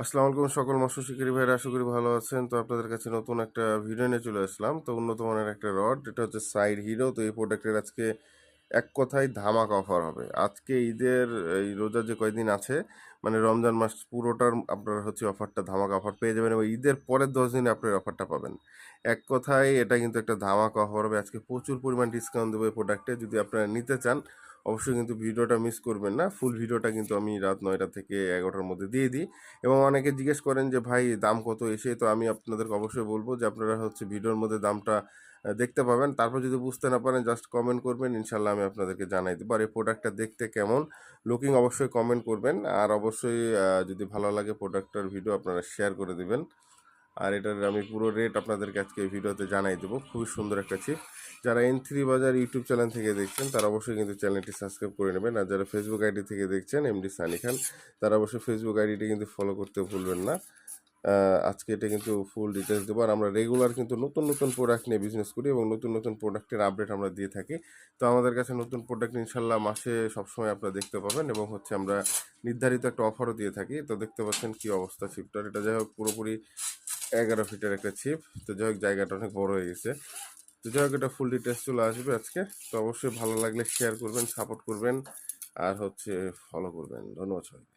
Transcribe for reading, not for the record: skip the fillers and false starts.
আসসালামু আলাইকুম সকল মৎস্য শিকারী ভাইরা, আশা করি ভালো আছেন। তো আপনাদের কাছে নতুন একটা ভিডিও নিয়ে চলে আসলাম। তো উন্নত মানের একটা রড, এটা হচ্ছে সাইড হিরো। তো এই প্রোডাক্টের আজকে এক কথায় ধামাকা অফার হবে। আজকে ঈদের এই রোজা যে কয়দিন আছে, মানে রমজান মাস পুরোটার আপনার হচ্ছে অফারটা ধামাকা অফার পেয়ে যাবেন এবং ঈদের পরের 10 দিনে আপনার অফারটা পাবেন। এক কথায় এটা কিন্তু একটা ধামাকা অফার হবে। আজকে প্রচুর পরিমাণ ডিসকাউন্ট দেবো এই প্রোডাক্টে। যদি আপনারা নিতে চান অবশ্যই কিন্তু ভিডিওটা মিস করবেন না। ফুল ভিডিওটা কিন্তু আমি রাত 9টা থেকে 11টার মধ্যে দিয়ে দিই। এবং অনেকে জিজ্ঞেস করেন যে ভাই দাম কত এসে, তো আমি আপনাদেরকে অবশ্যই বলবো যে আপনারা হচ্ছে ভিডিওর মধ্যে দামটা দেখতে পাবেন। তারপর যদি বুঝতে না পারেন জাস্ট কমেন্ট করবেন, ইনশাল্লাহ আমি আপনাদেরকে জানাই দেবো। আর এই প্রোডাক্টটা দেখতে কেমন লুকিং অবশ্যই কমেন্ট করবেন। আর অবশ্যই যদি ভালো লাগে প্রোডাক্টটার ভিডিও আপনারা শেয়ার করে দিবেন। আর এটার আমি পুরো রেট আপনাদেরকে আজকে এই ভিডিওতে জানাই দেবো। খুবই সুন্দর একটা চিপ। যারা N3 বাজার ইউটিউব চ্যানেল থেকে দেখছেন তারা অবশ্যই কিন্তু চ্যানেলটি সাবস্ক্রাইব করে নেবেন। আর যারা ফেসবুক আইডি থেকে দেখছেন এমডি সানি খান, তারা অবশ্যই ফেসবুক আইডিটি কিন্তু ফলো করতে ভুলবেন না। আজকে এটা কিন্তু ফুল ডিটেলস দেবো। আর আমরা রেগুলার কিন্তু নতুন নতুন প্রোডাক্ট নিয়ে বিজনেস করি এবং নতুন নতুন প্রোডাক্টের আপডেট আমরা দিয়ে থাকি। তো আমাদের কাছে নতুন প্রোডাক্ট ইনশাল্লাহ মাসে সবসময় আপনারা দেখতে পাবেন এবং হচ্ছে আমরা নির্ধারিত একটা অফারও দিয়ে থাকি। তো দেখতে পাচ্ছেন কি অবস্থা চিপটার। এটা যাই হোক পুরোপুরি 11 ফিটের একটা চিপ। তো যাই হোক জায়গাটা অনেক বড় হয়ে গেছে। তো যাই হোক এটা ফুল ডিটেলস চলে আসবে আজকে। তো অবশ্যই ভালো লাগলে শেয়ার করবেন, সাপোর্ট করবেন আর হচ্ছে ফলো করবেন। ধন্যবাদ সবাইকে।